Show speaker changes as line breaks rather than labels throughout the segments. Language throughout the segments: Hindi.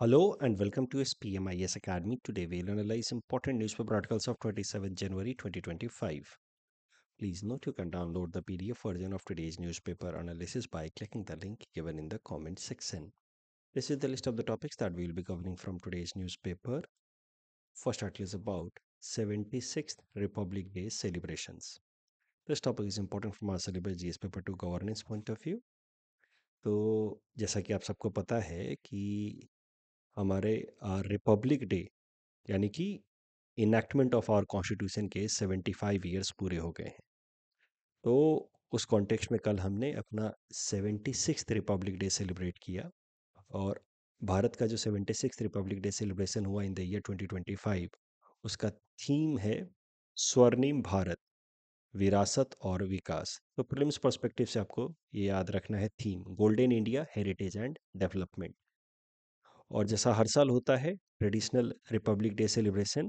Hello and welcome to SPMIS Academy. Today we'll analyze important newspaper articles of 27 January 2025. Please note you can download the PDF version of today's newspaper analysis by clicking the link given in the comment section. This is the list of the topics that we will be covering from today's newspaper. First article is about 76th Republic Day celebrations. This topic is important from our syllabus GS paper to governance point of view. तो जैसा कि आप सबको पता है कि हमारे रिपब्लिक डे यानी कि इनैक्टमेंट ऑफ आवर कॉन्स्टिट्यूशन के 75 ईयर्स पूरे हो गए हैं। तो उस कॉन्टेक्स्ट में कल हमने अपना 76th रिपब्लिक डे सेलिब्रेट किया और भारत का जो 76th रिपब्लिक डे सेलिब्रेशन हुआ इन द ईयर 2025 उसका थीम है स्वर्णिम भारत, विरासत और विकास। तो प्रीलिम्स पर्सपेक्टिव से आपको ये याद रखना है theme golden India heritage and development. और जैसा हर साल होता है ट्रेडिशनल रिपब्लिक डे सेलिब्रेशन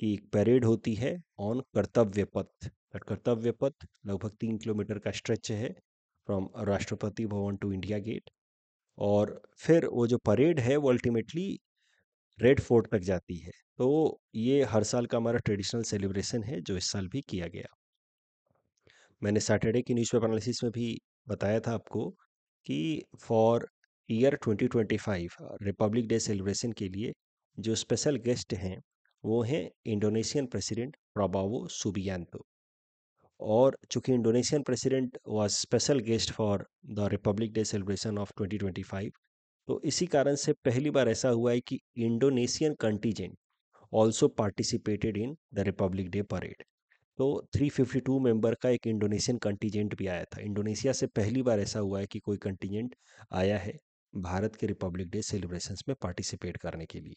की एक परेड होती है ऑन कर्तव्य पथ। कर्तव्य पथ लगभग 3 किलोमीटर का स्ट्रेच है from Rashtrapati Bhavan to India gate. और फिर वो जो परेड है वो अल्टीमेटली रेड फोर्ट तक जाती है। तो ये हर साल का हमारा ट्रेडिशनल सेलिब्रेशन है जो इस साल भी किया गया। मैंने सैटरडे की न्यूज़पेपर एनालिसिस में भी बताया था आपको कि for year 2025 Republic day celebration के लिए जो स्पेशल गेस्ट हैं वो हैं इंडोनेशियन प्रेसिडेंट प्रबावो सुबियांतो। और चूंकि Indonesian president was special guest for the Republic day celebration of 2025, तो इसी कारण से पहली बार ऐसा हुआ है कि Indonesian contingent also participated in the Republic day parade. तो 352 मेंबर का एक इंडोनेशियन कंटीजेंट भी आया था। इंडोनेशिया से पहली बार ऐसा हुआ है कि कोई कंटीजेंट आया है भारत के रिपब्लिक डे सेलिब्रेशंस में पार्टिसिपेट करने के लिए।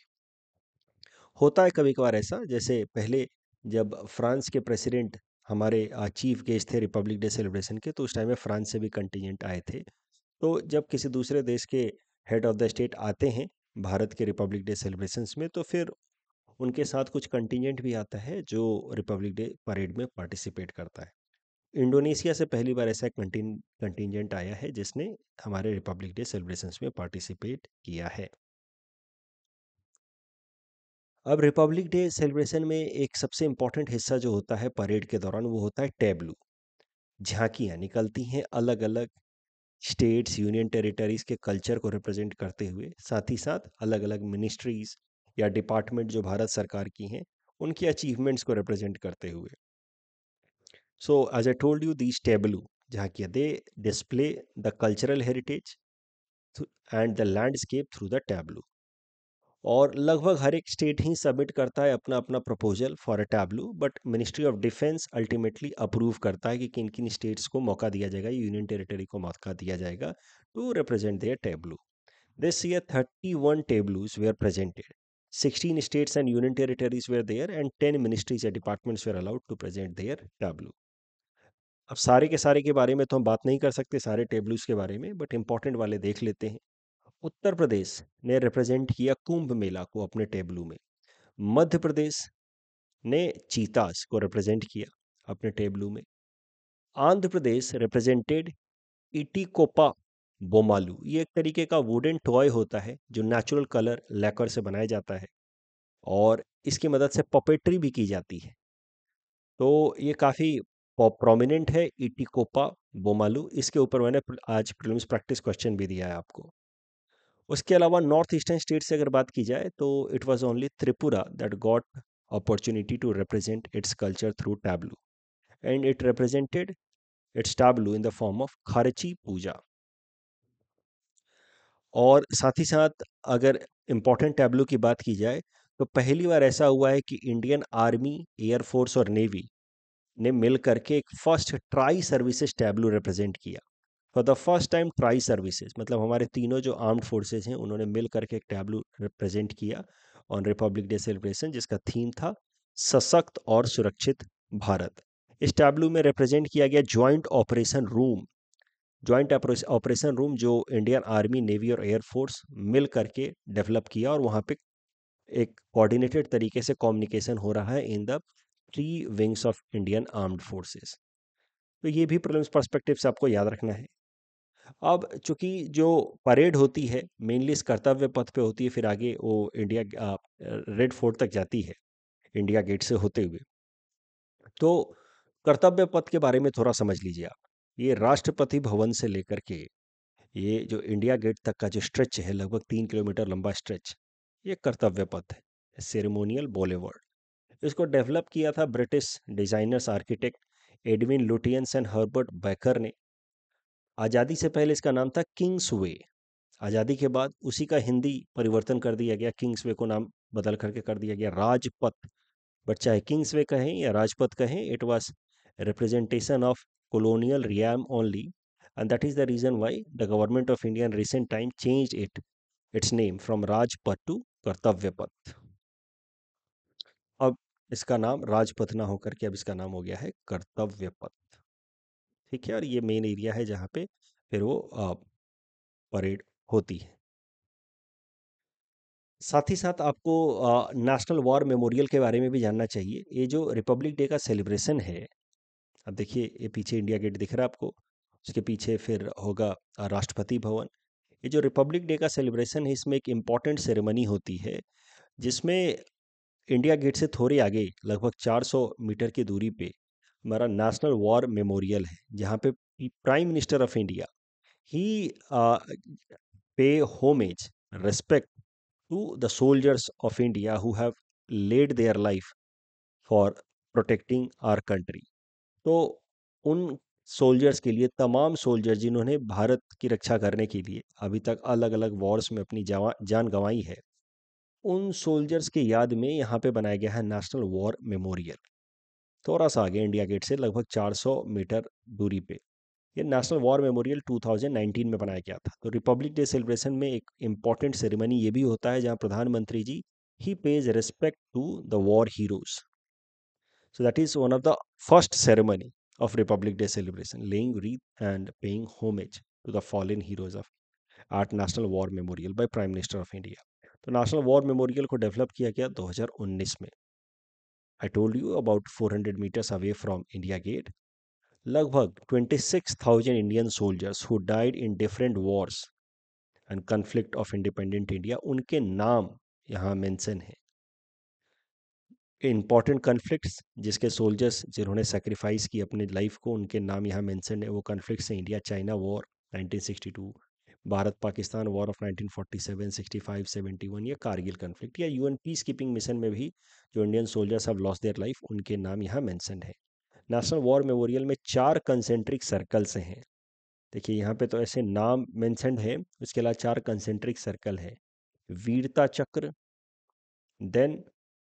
होता है कभी कभार ऐसा, जैसे पहले जब फ्रांस के प्रेसिडेंट हमारे चीफ गेस्ट थे रिपब्लिक डे सेलिब्रेशन के, तो उस टाइम में फ्रांस से भी कंटीजेंट आए थे। तो जब किसी दूसरे देश के हेड ऑफ द स्टेट आते हैं भारत के रिपब्लिक डे सेलिब्रेशंस में, तो फिर उनके साथ कुछ कंटीजेंट भी आता है जो रिपब्लिक डे परेड में पार्टिसिपेट करता है। इंडोनेशिया से पहली बार ऐसा कंटीजेंट आया है जिसने हमारे रिपब्लिक डे सेलिब्रेशंस में पार्टिसिपेट किया है। अब रिपब्लिक डे सेलिब्रेशन में एक सबसे इम्पॉर्टेंट हिस्सा जो होता है परेड के दौरान वो होता है टैब्लू। झांकियाँ निकलती हैं अलग अलग स्टेट्स यूनियन टेरिटरीज के कल्चर को रिप्रेजेंट करते हुए, साथ ही साथ अलग अलग मिनिस्ट्रीज या डिपार्टमेंट जो भारत सरकार की हैं उनकी अचीवमेंट्स को रिप्रेजेंट करते हुए। So as I told you these tableau झांकियाँ they display the cultural heritage and the landscape through the tableau. और लगभग हर एक स्टेट ही सबमिट करता है अपना अपना proposal for a tableau, but ministry of defence ultimately approve करता है कि किन किन स्टेट्स को मौका दिया जाएगा, यूनियन टेरिटरी को मौका दिया जाएगा to represent their tableau. This year 31 tableaus were presented. 16 states and union territories were there and 10 ministries and departments were allowed to present their tableau. अब सारे के सारे के बारे में तो हम बात नहीं कर सकते सारे टेबलूस के बारे में, बट इंपॉर्टेंट वाले देख लेते हैं। उत्तर प्रदेश ने रिप्रेजेंट किया कुंभ मेला को अपने टेबलू में। मध्य प्रदेश ने चीतास को रिप्रेजेंट किया अपने टेबलू में। आंध्र प्रदेश रिप्रेजेंटेड इटिकोपा बोमालू। ये एक तरीके का वुडन टॉय होता है जो नेचुरल कलर लैकर से बनाया जाता है और इसकी मदद से पपेट्री भी की जाती है। तो ये काफ़ी प्रोमिनेंट है इटिकोपा बोमालू। इसके ऊपर मैंने आज प्रीलिम्स प्रैक्टिस क्वेश्चन भी दिया है आपको। उसके अलावा नॉर्थ ईस्टर्न स्टेट से अगर बात की जाए तो it was only Tripura that got opportunity to represent its culture through tableau and it represented its tableau in the form of Kharchi Puja. और साथ ही साथ अगर इम्पोर्टेंट टैब्लू की बात की जाए तो पहली बार ऐसा हुआ है कि इंडियन आर्मी, एयरफोर्स और नेवी ने मिल करके एक first tri services tableau represent किया। For the first time tri services मतलब हमारे तीनों जो आर्म्ड फोर्सेज हैं उन्होंने मिल करके एक टैब्लू रिप्रेजेंट किया ऑन रिपब्लिक डे सेलिब्रेशन, जिसका थीम था सशक्त और सुरक्षित भारत। इस टैब्लू में रिप्रेजेंट किया गया ज्वाइंट ऑपरेशन रूम जो इंडियन आर्मी, नेवी और एयरफोर्स मिल करके डेवलप किया, और वहाँ पे एक कोऑर्डिनेटेड तरीके से कम्युनिकेशन हो रहा है in the 3 wings of Indian armed forces. तो ये भी प्रीलिम्स पर्सपेक्टिव से आपको याद रखना है। अब चूंकि जो परेड होती है मेनली इस कर्तव्य पथ पे होती है, फिर आगे वो इंडिया रेड फोर्ट तक जाती है इंडिया गेट से होते हुए। तो कर्तव्य पथ के बारे में थोड़ा समझ लीजिए आप। ये राष्ट्रपति भवन से लेकर के ये जो इंडिया गेट तक का जो स्ट्रेच है, लगभग 3 किलोमीटर लंबा स्ट्रेच, ये कर्तव्य पथ है, सेरेमोनियल बॉलीवर्ड। इसको डेवलप किया था British designers architect Edwin Lutyens and Herbert Baker ने। आज़ादी से पहले इसका नाम था किंग्स वे। आज़ादी के बाद उसी का हिंदी परिवर्तन कर दिया गया, किंग्स वे को नाम बदल करके कर दिया गया राजपथ। बट चाहे किंग्स वे कहें या राजपथ कहें, it was representation of colonial realm only, and that is the reason why the government of India in recent time changed its name from Rajpath to कर्तव्य पथ। अब इसका नाम राजपथ ना होकर के अब इसका नाम हो गया है कर्तव्य पथ। ठीक है, और ये मेन एरिया है जहाँ पे फिर वो परेड होती है। साथ ही साथ आपको नेशनल वॉर मेमोरियल के बारे में भी जानना चाहिए। ये जो रिपब्लिक डे का सेलिब्रेशन है, अब देखिए ये पीछे इंडिया गेट दिख रहा है आपको, उसके पीछे फिर होगा राष्ट्रपति भवन। ये जो रिपब्लिक डे का सेलिब्रेशन है, इसमें एक इम्पॉर्टेंट सेरेमनी होती है जिसमें इंडिया गेट से थोड़े आगे लगभग 400 मीटर की दूरी पे हमारा नेशनल वॉर मेमोरियल है, जहाँ पे प्राइम मिनिस्टर ऑफ इंडिया ही पे homage, respect to the soldiers of India who have laid their life for protecting our country। तो उन सोल्जर्स के लिए, तमाम सोल्जर जिन्होंने भारत की रक्षा करने के लिए अभी तक अलग अलग वॉर्स में अपनी जान गंवाई है, उन सोल्जर्स की याद में यहाँ पे बनाया गया है नेशनल वॉर मेमोरियल। थोड़ा सा आगे इंडिया गेट से लगभग 400 मीटर दूरी पे ये नेशनल वॉर मेमोरियल 2019 में बनाया गया था। तो रिपब्लिक डे सेलिब्रेशन में एक इम्पॉर्टेंट सेरेमनी ये भी होता है जहाँ प्रधानमंत्री जी ही pays respect to the war heroes. So that is one of the first ceremony of Republic Day celebration, laying wreath and paying homage to the fallen heroes of at National War Memorial by Prime Minister of India। तो नेशनल वॉर मेमोरियल को डेवलप किया गया 2019 में। I told you about 400 meters away from India Gate, लगभग 26,000 Indian soldiers who died in different wars and conflict of independent India, उनके नाम यहाँ मेंशन है। इंपॉर्टेंट कन्फ्लिक्ट्स जिसके सोल्जर्स जिन्होंने सेक्रीफाइस की अपने लाइफ को, उनके नाम यहाँ मेंशन है। वो कन्फ्लिक्ट्स हैं India China war 1962, Bharat Pakistan war of 1947, 65, 71, या कारगिल कन्फ्लिक्ट, या यूएन पीस कीपिंग मिशन में भी जो Indian soldiers have lost their life, उनके नाम यहाँ मेंशन है। नेशनल वॉर मेमोरियल में 4 कंसेंट्रिक सर्कल्स हैं। देखिए यहाँ पे तो ऐसे नाम मेंशन्ड है, उसके अलावा 4 कंसेंट्रिक सर्कल है। वीरता चक्र, देन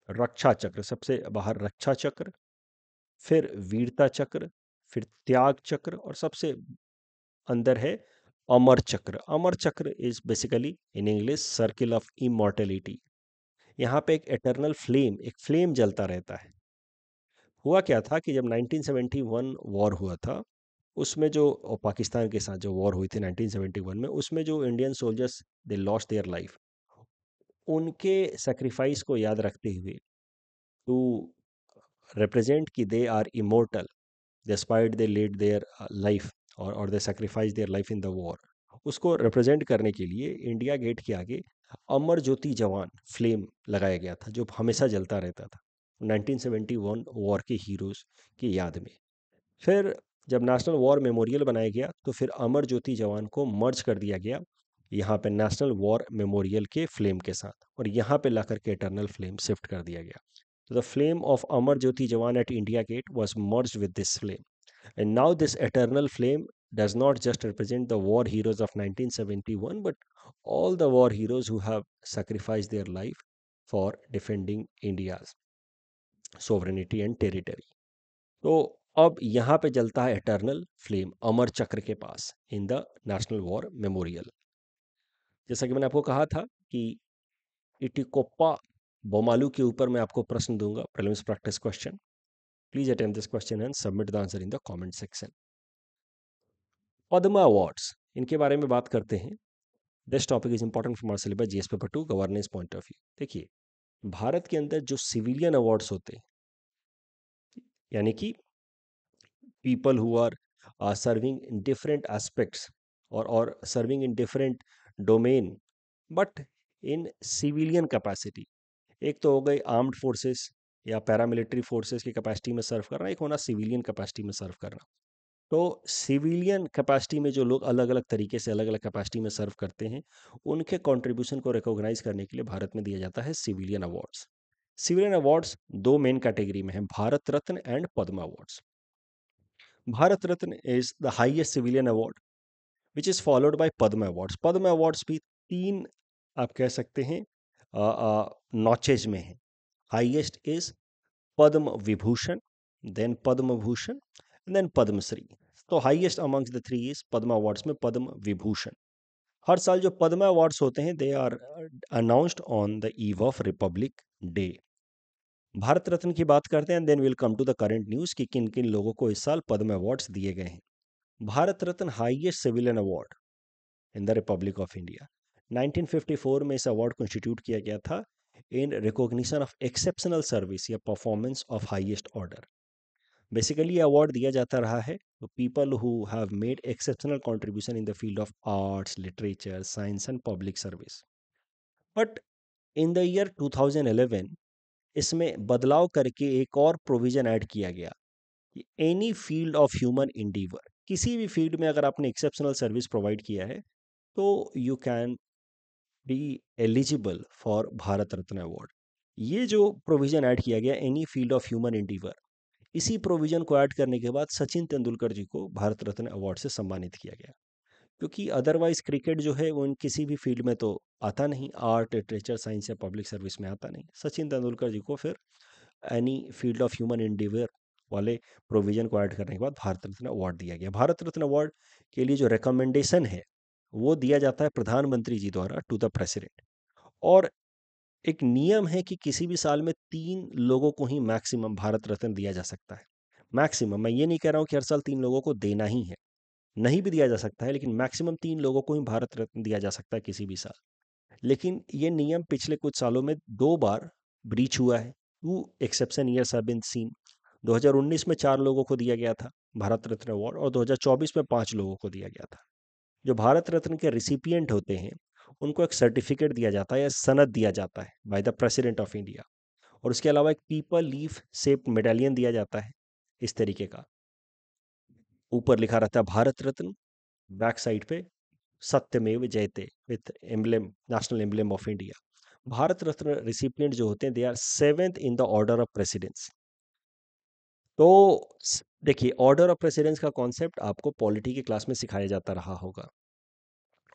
रक्षा चक्र, सबसे बाहर रक्षा चक्र, फिर वीरता चक्र, फिर त्याग चक्र, और सबसे अंदर है अमर चक्र। अमर चक्र is basically in English circle of immortality. यहाँ पे एक एटर्नल फ्लेम, एक फ्लेम जलता रहता है। हुआ क्या था कि जब 1971 वॉर हुआ था, उसमें जो पाकिस्तान के साथ जो वॉर हुई थी 1971 में, उसमें जो Indian soldiers they lost their life, उनके सेक्रीफाइस को याद रखते हुए, टू रिप्रेजेंट कि they are immortal despite they laid their life और they sacrifice their life in the war, उसको रिप्रेजेंट करने के लिए इंडिया गेट के आगे अमर ज्योति जवान फ्लेम लगाया गया था, जो हमेशा जलता रहता था 1971 वॉर के हीरोज की याद में। फिर जब नेशनल वॉर मेमोरियल बनाया गया तो फिर अमर ज्योति जवान को मर्ज कर दिया गया यहाँ पे नेशनल वॉर मेमोरियल के फ्लेम के साथ, और यहाँ पे ला करके इटर्नल फ्लेम शिफ्ट कर दिया गया। तो the flame of Amar Jyoti Jawan at India Gate was merge with this flame, and now this eternal flame does not just represent the war heroes of 1971, but all the war heroes who have sacrificed their life for defending India's sovereignty and territory। तो अब यहाँ पे जलता है एटर्नल फ्लेम अमर चक्र के पास in the National War Memorial. जैसा कि मैंने आपको कहा था कि इटिकोप्पा बोमालू के ऊपर मैं आपको प्रश्न दूंगा, prelims practice question. Please attempt this question and submit the answer in the comment section. Padma awards, इनके बारे में बात करते हैं। This topic is important for our syllabus GS paper 2 governance point of view. देखिए भारत के अंदर जो सिविलियन अवार्ड्स होते हैं, यानी कि people who are serving in different aspects और serving in different domain, but in civilian capacity. एक तो हो गई आर्म्ड फोर्सेस या पैरामिलिट्री फोर्सेस की कैपेसिटी में सर्व करना, एक होना सिविलियन कैपेसिटी में सर्व करना। तो सिविलियन कैपेसिटी में जो लोग अलग अलग तरीके से अलग अलग कैपेसिटी में सर्व करते हैं, उनके कंट्रीब्यूशन को रिकॉग्नाइज करने के लिए भारत में दिया जाता है सिविलियन अवार्ड्स। सिविलियन अवार्ड्स दो मेन कैटेगरी में है, Bharat Ratna and Padma awards. Bharat Ratna is the highest civilian award which is followed by Padma awards. Padma awards भी तीन, आप कह सकते हैं, नॉचेज में है। Highest is Padma Vibhushan, then Padma Bhushan, then Padma Shri. तो highest amongst the three is Padma awards में पद्म विभूषण। हर साल जो पद्म अवार्ड्स होते हैं they are announced on the eve of Republic Day. Bharat Ratna की बात करते हैं, then will come to the current news कि किन किन लोगों को इस साल पद्म अवार्ड्स दिए गए हैं। Bharat Ratna highest civilian award in the Republic of India. 1954 में इस अवार्ड को इंस्टीट्यूट किया गया था in recognition of exceptional service या performance of highest order. Basically ये अवार्ड दिया जाता रहा है तो people who have made exceptional contribution in the field of arts, literature, science and public service. But in the year 2011 इसमें बदलाव करके एक और प्रोविजन ऐड किया गया कि any field of human endeavour, किसी भी फील्ड में अगर आपने एक्सेप्शनल सर्विस प्रोवाइड किया है तो you can be eligible for Bharat Ratna award. ये जो प्रोविजन ऐड किया गया any field of human endeavour, इसी प्रोविजन को ऐड करने के बाद सचिन तेंदुलकर जी को भारत रत्न अवार्ड से सम्मानित किया गया। क्योंकि अदरवाइज क्रिकेट जो है वो इन किसी भी फील्ड में तो आता नहीं, आर्ट, लिटरेचर, साइंस या पब्लिक सर्विस में आता नहीं। सचिन तेंदुलकर जी को फिर एनी फील्ड ऑफ ह्यूमन इंडीवियर वाले प्रोविजन को ऐड करने के बाद भारत रत्न अवार्ड दिया गया। भारत रत्न अवार्ड के लिए जो रिकमेंडेशन है वो दिया जाता है प्रधानमंत्री जी द्वारा टू द प्रेसिडेंट। और एक नियम है कि किसी भी साल में 3 लोगों को ही मैक्सिमम भारत रत्न दिया जा सकता है। मैक्सिमम, मैं ये नहीं कह रहा हूँ कि हर साल 3 लोगों को देना ही है, नहीं भी दिया जा सकता है, लेकिन मैक्सिमम 3 लोगों को ही भारत रत्न दिया जा सकता है किसी भी साल। लेकिन ये नियम पिछले कुछ सालों में 2 बार ब्रीच हुआ है। 2 exception years have been seen. 2019 में 4 लोगों को दिया गया था भारत रत्न अवार्ड और 2024 में 5 लोगों को दिया गया था। जो भारत रत्न के रिसिपिएंट होते हैं उनको एक सर्टिफिकेट दिया जाता है या सनद दिया जाता है by the president of India. और उसके अलावा एक पीपल लीफ शेप्ड मेडालियन दिया जाता है इस तरीके का। ऊपर लिखा रहता है भारत रत्न, बैक साइड पे Satyamev Jayate with emblem, national emblem of India. Bharat Ratna recipient जो होते हैं they are 7th in the order of precedence. तो देखिए, ऑर्डर ऑफ प्रेसिडेंस का कॉन्सेप्ट आपको पॉलिटी की क्लास में सिखाया जाता रहा होगा।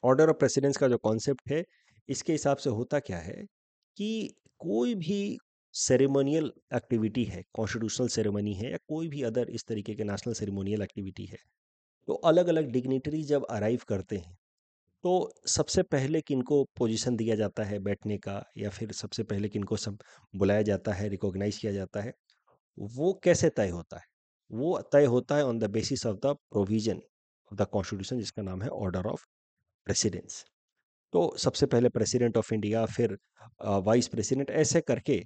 ऑर्डर ऑफ प्रेसिडेंस का जो कॉन्सेप्ट है, इसके हिसाब से होता क्या है कि कोई भी सेरेमोनियल एक्टिविटी है, कॉन्स्टिट्यूशनल सेरेमनी है या कोई भी अदर इस तरीके के नेशनल सेरेमोनियल एक्टिविटी है, तो अलग अलग डिग्निटरी जब अराइव करते हैं तो सबसे पहले किनको पोजीशन दिया जाता है बैठने का, या फिर सबसे पहले किनको सब बुलाया जाता है, रिकॉग्नाइज किया जाता है, वो कैसे तय होता है? वो तय होता है on the basis of the provision of the constitution जिसका नाम है ऑर्डर ऑफ प्रेसिडेंस। तो सबसे पहले प्रेसिडेंट ऑफ इंडिया, फिर वाइस प्रेसिडेंट, ऐसे करके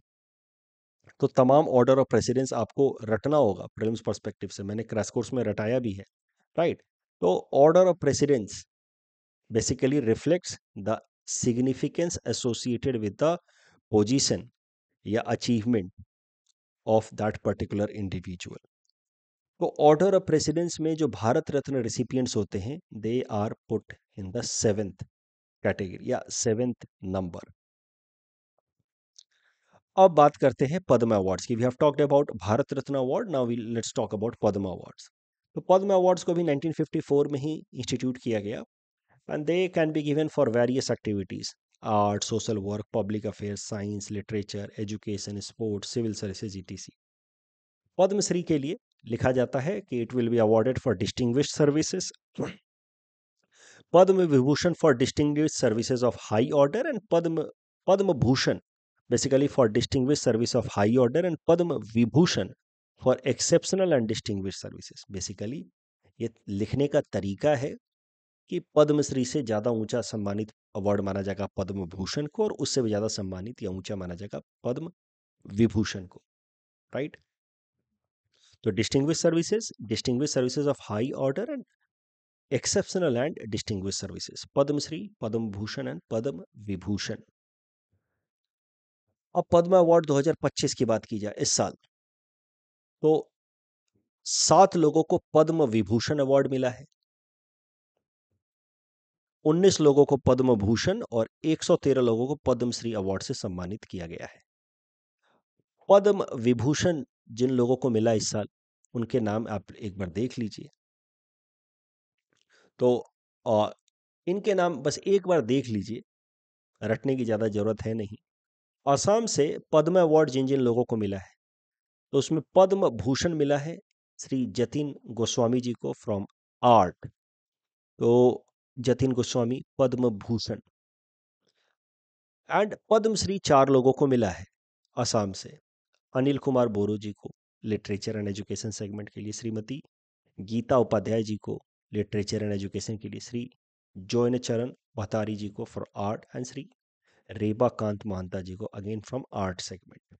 तो तमाम ऑर्डर ऑफ प्रेसिडेंस आपको रटना होगा प्रीलिम्स पर्सपेक्टिव से। मैंने क्रैश कोर्स में रटाया भी है, राइट। तो order of precedence basically reflects the significance associated with the position या achievement of that particular individual. तो ऑर्डर ऑफ प्रेसिडेंस में जो भारत रत्न रिसिपिएंट्स होते हैं they are put in the 7th category या 7th नंबर। अब बात करते हैं पद्म अवार्ड्स की। We have talked about Bharat Ratna award, now we let's talk about Padma awards. तो पद्म अवार्ड्स को भी 1954 में ही इंस्टीट्यूट किया गया and they can be given for various activities, art, social work, public affairs, science, literature, education, sports, civil services, etc. Padma Shri के लिए लिखा जाता है कि it will be awarded for distinguished services, Padma Vibhushan for distinguished services of high order and Padma Bhushan basically for distinguished service of high order and Padma Vibhushan for exceptional and distinguished services. Basically ये लिखने का तरीका है कि पद्मश्री से ज़्यादा ऊंचा सम्मानित अवार्ड माना जाएगा पद्म भूषण को, और उससे भी ज़्यादा सम्मानित या ऊंचा माना जाएगा पद्म विभूषण को, राइट। तो distinguish services of high order and exceptional and distinguish services, Padma Shri, Padma Bhushan and Padma Vibhushan. अब पद्म अवार्ड 2025 की बात की जाए इस साल, तो 7 लोगों को पद्म विभूषण अवार्ड मिला है, 19 लोगों को पद्म भूषण और 113 लोगों को पद्मश्री अवार्ड से सम्मानित किया गया है। पद्म विभूषण जिन लोगों को मिला इस साल, उनके नाम आप एक बार देख लीजिए। तो इनके नाम बस एक बार देख लीजिए, रटने की ज़्यादा जरूरत है नहीं। असम से पद्म अवार्ड जिन जिन लोगों को मिला है, तो उसमें पद्म भूषण मिला है श्री जतिन गोस्वामी जी को फ्रॉम आर्ट। तो जतिन गोस्वामी पद्म भूषण। एंड पद्मश्री 4 लोगों को मिला है असम से। अनिल कुमार बोरो जी को लिटरेचर एंड एजुकेशन सेगमेंट के लिए, श्रीमती गीता उपाध्याय जी को लिटरेचर एंड एजुकेशन के लिए, श्री जॉयन चरण भतारी जी को फॉर आर्ट, एंड श्री रेबा कांत महंता जी को अगेन फ्रॉम आर्ट सेगमेंट।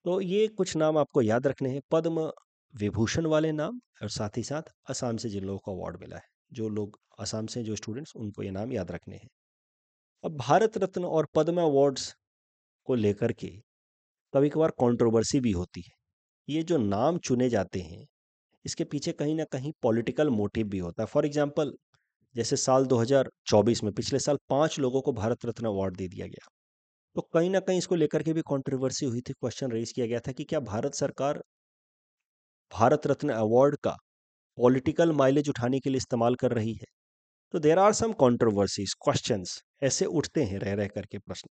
तो ये कुछ नाम आपको याद रखने हैं, पद्म विभूषण वाले नाम, और साथ ही साथ असम से जिन लोगों को अवार्ड मिला है, जो लोग असम से जो स्टूडेंट्स, उनको ये नाम याद रखने हैं। अब भारत रत्न और पद्म अवार्ड्स को लेकर के कभी कभार कंट्रोवर्सी भी होती है। ये जो नाम चुने जाते हैं, इसके पीछे कहीं ना कहीं पॉलिटिकल मोटिव भी होता है। फॉर एग्जांपल, जैसे साल 2024 में, पिछले साल 5 लोगों को भारत रत्न अवार्ड दे दिया गया। तो कहीं ना कहीं इसको लेकर के भी कंट्रोवर्सी हुई थी, क्वेश्चन रेज किया गया था कि क्या भारत सरकार भारत रत्न अवार्ड का पॉलिटिकल माइलेज उठाने के लिए इस्तेमाल कर रही है। तो there are some controversies, questions ऐसे उठते हैं रह रह करके प्रश्न।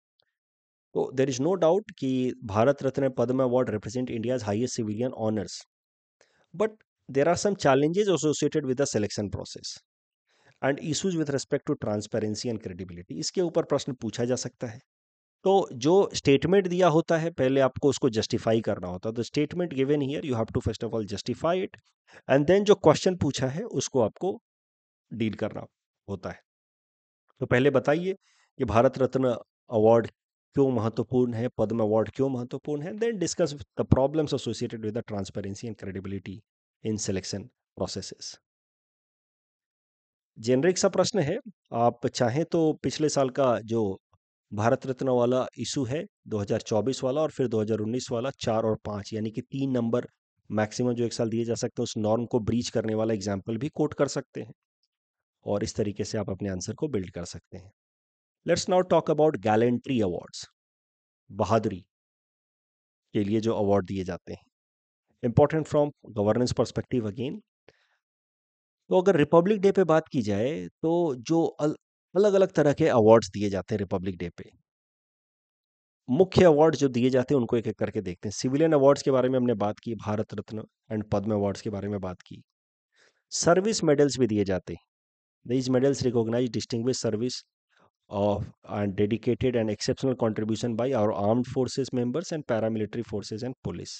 तो देर इज नो डाउट कि Bharat Ratna Padma award represent India's highest civilian honours, but there are some challenges associated with the selection process and issues with respect to transparency and credibility. इसके ऊपर प्रश्न पूछा जा सकता है। तो जो स्टेटमेंट दिया होता है, पहले आपको उसको जस्टिफाई करना होता है। तो statement given here, you have to first of all justify it, and then जो क्वेश्चन पूछा है उसको आपको डील करना होता है। तो पहले बताइए कि भारत रत्न अवार्ड क्यों महत्वपूर्ण है, पद्म अवार्ड क्यों महत्वपूर्ण है, then discuss the problems associated with the transparency and credibility in selection processes. Generic सा प्रश्न है, आप चाहें तो पिछले साल का जो भारत रत्न वाला इशू है 2024 वाला, और फिर 2019 वाला, 4 और 5 यानी कि 3 नंबर मैक्सिमम जो एक साल दिए जा सकते हैं, उस नॉर्म को ब्रीच करने वाला एग्जाम्पल भी कोट कर सकते हैं, और इस तरीके से आप अपने आंसर को बिल्ड कर सकते हैं। Let's now talk about gallantry awards, बहादुरी के लिए जो अवार्ड दिए जाते हैं, important from governance perspective again. तो अगर रिपब्लिक डे पे बात की जाए, तो जो अलग अलग तरह के अवार्ड्स दिए जाते हैं रिपब्लिक डे पे, मुख्य अवार्ड जो दिए जाते हैं उनको एक एक करके देखते हैं। सिविलियन अवार्ड्स के बारे में हमने बात की, भारत रत्न एंड पद्म अवार्ड्स के बारे में बात की। सर्विस मेडल्स भी दिए जाते हैं। These medals recognise distinguish service of and dedicated and exceptional contribution by our armed forces members and paramilitary forces and police।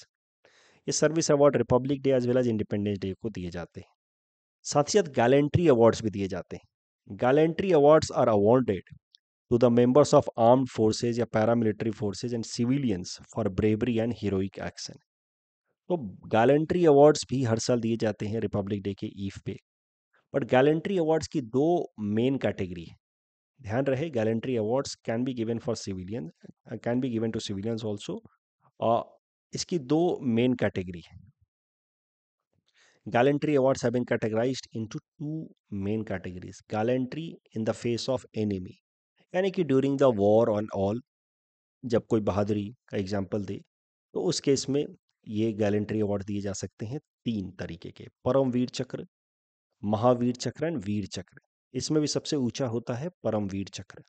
ये service award Republic Day as well as Independence Day को दिए जाते हैं। साथ ही साथ गैलेंट्री अवार्ड्स भी दिए जाते हैं। Gallantry awards are awarded to the members of armed forces या paramilitary forces and civilians for bravery and heroic action. तो गैलेंट्री अवार्ड्स भी हर साल दिए जाते हैं रिपब्लिक डे के ईव पे। बट गैलेंट्री अवार्ड्स की 2 मेन कैटेगरी है, ध्यान रहे। Gallantry awards can be given for civilian, can be given to civilians also. इसकी 2 मेन कैटेगरी है। Gallantry awards have been categorised into 2 main categories. Gallantry in the face of enemy, यानी कि during the war on all, जब कोई बहादुरी का एग्जाम्पल दे, तो उस केस में ये गैलेंट्री अवार्ड दिए जा सकते हैं 3 तरीके के, परमवीर चक्र, महावीर चक्र एंड वीर चक्र। इसमें भी सबसे ऊंचा होता है परमवीर चक्र।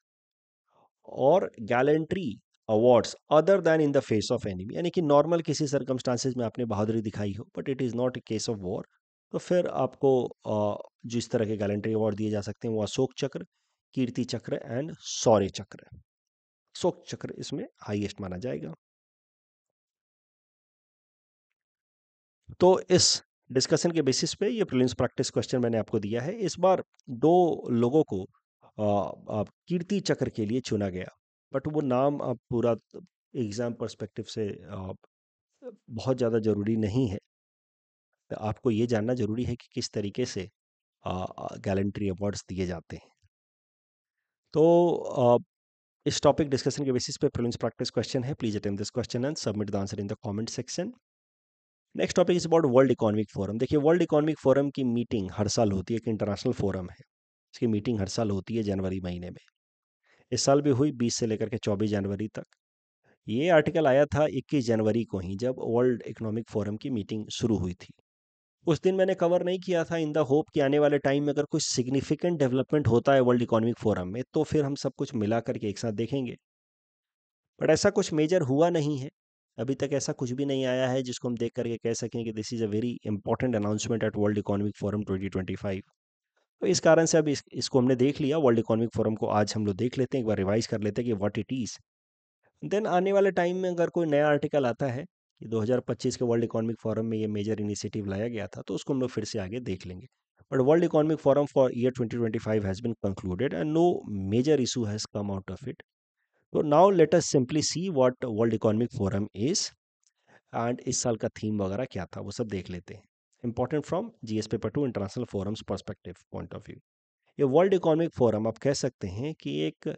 और gallantry awards other then in the face of enemy, यानी कि नॉर्मल किसी सर्कमस्टांसेस में आपने बहादुरी दिखाई हो, but it is not a case of war, तो फिर आपको जिस तरह के गैलेंट्री अवार्ड दिए जा सकते हैं वो अशोक चक्र, कीर्ति चक्र एंड शौर्य चक्र। अशोक चक्र इसमें हाईएस्ट माना जाएगा। तो इस डिस्कशन के बेसिस पे ये प्रीलिम्स प्रैक्टिस क्वेश्चन मैंने आपको दिया है। इस बार 2 लोगों को कीर्ति चक्र के लिए चुना गया, बट वो नाम आप पूरा एग्जाम पर्सपेक्टिव से बहुत ज़्यादा ज़रूरी नहीं है। तो आपको ये जानना ज़रूरी है कि किस तरीके से गैलेंट्री अवार्ड्स दिए जाते हैं। तो इस टॉपिक डिस्कशन के बेसिस पे प्रीलिम्स प्रैक्टिस क्वेश्चन है। Please attempt this question and submit the answer in the comment section. Next topic is about world Economic forum. देखिए, वर्ल्ड इकोनॉमिक फोरम की मीटिंग हर साल होती है, एक इंटरनेशनल फोरम है। इसकी मीटिंग हर साल होती है जनवरी महीने में। इस साल भी हुई 20 से लेकर के 24 जनवरी तक। ये आर्टिकल आया था 21 जनवरी को ही, जब वर्ल्ड इकोनॉमिक फोरम की मीटिंग शुरू हुई थी। उस दिन मैंने कवर नहीं किया था, इन द होप कि आने वाले टाइम में अगर कुछ सिग्निफिकेंट डेवलपमेंट होता है वर्ल्ड इकोनॉमिक फोरम में, तो फिर हम सब कुछ मिला करके एक साथ देखेंगे। बट ऐसा कुछ मेजर हुआ नहीं है अभी तक। ऐसा कुछ भी नहीं आया है जिसको हम देख करके कह सकें कि this is a very important announcement at World Economic Forum 2025। तो इस कारण से अब इसको हमने देख लिया। वर्ल्ड इकोनॉमिक फोरम को आज हम लोग देख लेते हैं, एक बार रिवाइज कर लेते हैं कि व्हाट इट इज़। देन आने वाले टाइम में अगर कोई नया आर्टिकल आता है कि 2025 के वर्ल्ड इकोनॉमिक फोरम में ये मेजर इनिशिएटिव लाया गया था, तो उसको हम लोग फिर से आगे देख लेंगे। But World Economic Forum for year 2025 has been concluded and no major issue has come out of it. तो now let us simply see what World Economic Forum is and इस साल का थीम वगैरह क्या था, वो सब देख लेते हैं। Important from GS paper two international forums perspective point of view. ये वर्ल्ड इकोनॉमिक फोरम आप कह सकते हैं कि एक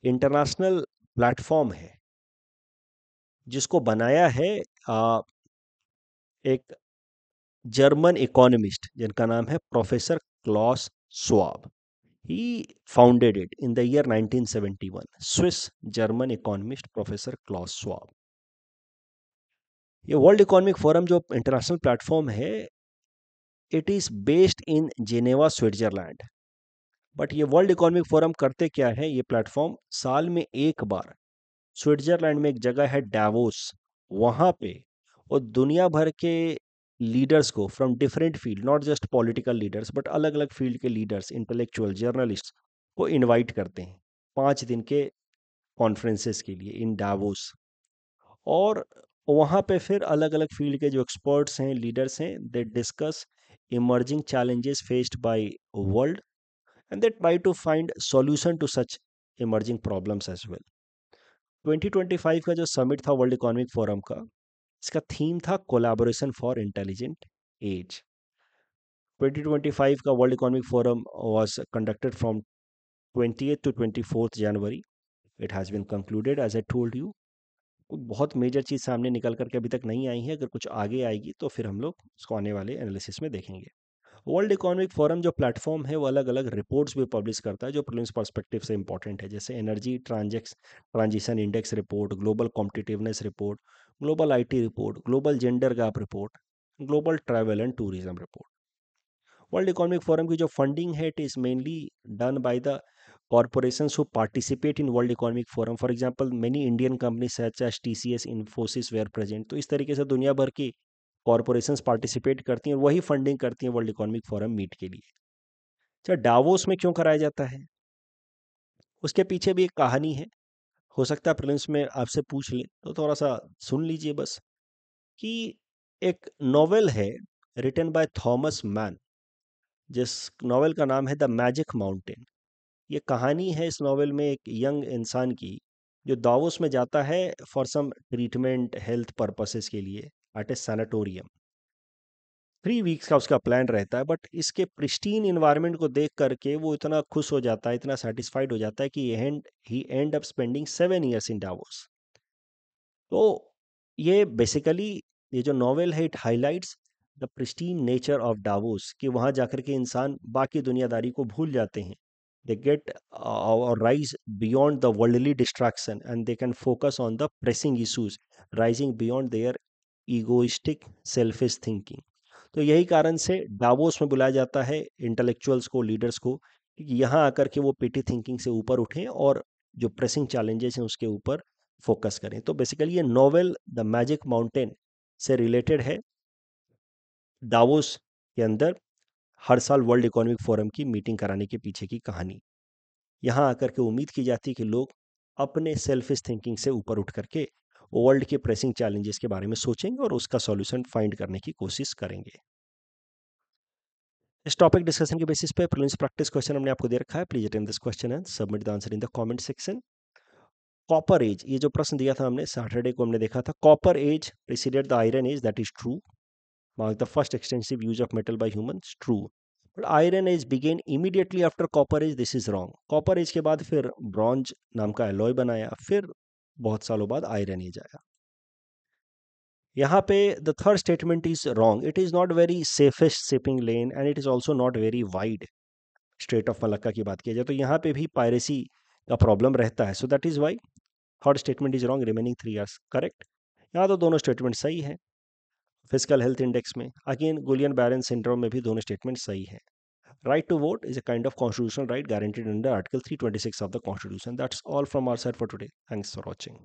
इंटरनेशनल प्लेटफॉर्म है जिसको बनाया है एक जर्मन इकोनॉमिस्ट जिनका नाम है Professor Klaus Schwab. He founded it in the year 1971। Swiss German economist Professor Klaus Schwab. ये वर्ल्ड इकोनॉमिक फोरम जो इंटरनेशनल प्लेटफॉर्म है, it is based in Geneva Switzerland. But ये वर्ल्ड इकोनॉमिक फोरम करते क्या है, ये प्लेटफॉर्म साल में एक बार स्विट्जरलैंड में एक जगह है डावोस, वहां पे और दुनिया भर के लीडर्स को from different field, not just political leaders but अलग अलग फील्ड के लीडर्स, इंटेलेक्चुअल, जर्नलिस्ट को इनवाइट करते हैं 5 दिन के कॉन्फ्रेंसेस के लिए इन डावोस। और वहाँ पे फिर अलग अलग फील्ड के जो एक्सपर्ट्स हैं, लीडर्स हैं, they discuss emerging challenges faced by world and they try to find solution to such emerging problems as well. 2025 का जो समिट था वर्ल्ड इकोनॉमिक फोरम का, इसका थीम था कोलैबोरेशन फॉर इंटेलिजेंट एज। 2025 का World Economic Forum was conducted from 20th to 24th January. It has been concluded as I told you. कोई बहुत मेजर चीज़ सामने निकल करके अभी तक नहीं आई है। अगर कुछ आगे आएगी तो फिर हम लोग उसको आने वाले एनालिसिस में देखेंगे। वर्ल्ड इकोनॉमिक फोरम जो प्लेटफॉर्म है, वो अलग अलग रिपोर्ट्स भी पब्लिश करता है जो प्रीलिम्स पर्सपेक्टिव से इंपॉर्टेंट है, जैसे energy transition index report, global competitiveness report, global IT report, global gender gap report, global travel and tourism report. World Economic forum की जो फंडिंग है, it is mainly done by the corporations who participate in World Economic Forum. For example, many Indian companies such as TCS, Infosys were present. तो इस तरीके से दुनिया भर की कॉरपोरेशंस पार्टिसिपेट करती हैं, वही फंडिंग करती हैं वर्ल्ड इकोनॉमिक फोरम मीट के लिए। अच्छा, डावोस में क्यों कराया जाता है, उसके पीछे भी एक कहानी है। हो सकता है प्रीलिम्स में आपसे पूछ ले, तो थोड़ा सा सुन लीजिए बस। कि एक नॉवेल है रिटन बाय थॉमस मैन, जिस नॉवेल का नाम है द मैजिक माउंटेन। ये कहानी है इस नॉवेल में एक यंग इंसान की जो दावोस में जाता है for some treatment health purposes के लिए एट ए सैनाटोरियम। 3 वीक्स का उसका प्लान रहता है, बट इसके प्रिस्टीन इन्वायरमेंट को देख करके वो इतना खुश हो जाता है, इतना सेटिस्फाइड हो जाता है कि he end up spending 7 years in Davos. तो ये बेसिकली, ये जो नॉवेल है, it highlights the pristine nature of Davos, कि वहाँ जाकर के इंसान बाकी दुनियादारी को भूल जाते हैं। दे गेट और rise beyond the worldly distraction and they can focus on the pressing issues, rising beyond their egoistic selfish thinking. तो यही कारण से डावोस में बुलाया जाता है इंटेलेक्चुअल्स को, लीडर्स को, कि यहाँ आकर के वो पेटी थिंकिंग से ऊपर उठें और जो प्रेसिंग चैलेंजेस हैं उसके ऊपर फोकस करें। तो बेसिकली ये नॉवेल द मैजिक माउंटेन से रिलेटेड है। दावोस के अंदर हर साल वर्ल्ड इकोनॉमिक फोरम की मीटिंग कराने के पीछे की कहानी। यहाँ आकर के उम्मीद की जाती है कि लोग अपने सेल्फिश थिंकिंग से ऊपर उठ करके वर्ल्ड के प्रेसिंग चैलेंजेस के बारे में सोचेंगे और उसका सॉल्यूशन फाइंड करने की कोशिश करेंगे। इस टॉपिक डिस्कशन के बेसिस पे प्रीलिम्स प्रैक्टिस क्वेश्चन हमने आपको दे रखा है। Please attempt this question and submit the answer in the comment section. Copper age, ये जो प्रश्न दिया था हमने सैटरडे को, हमने देखा था copper age preceded the iron age, that is true. Mark the first extensive use of metal by humans, true. But iron age began immediately after copper age, this is wrong. Copper age के बाद फिर ब्रॉन्ज नाम का एलॉय बनाया, फिर बहुत सालों बाद आयरन एज आया। यहाँ पे the third statement is wrong, it is not very safest shipping lane and it is also not very wide. Straight of Malacca की बात की जाए तो यहाँ पे भी पायरेसी का प्रॉब्लम रहता है, so that is why third statement is wrong, remaining 3 are correct. यहाँ तो दोनों स्टेटमेंट सही है। फिजिकल हेल्थ इंडेक्स में अगेन गुलियन बैरन सिंड्रोम में भी दोनों स्टेटमेंट सही है। Right to vote is a kind of constitutional right guaranteed under Article 326 of the Constitution. That's all from our side for today. Thanks for watching.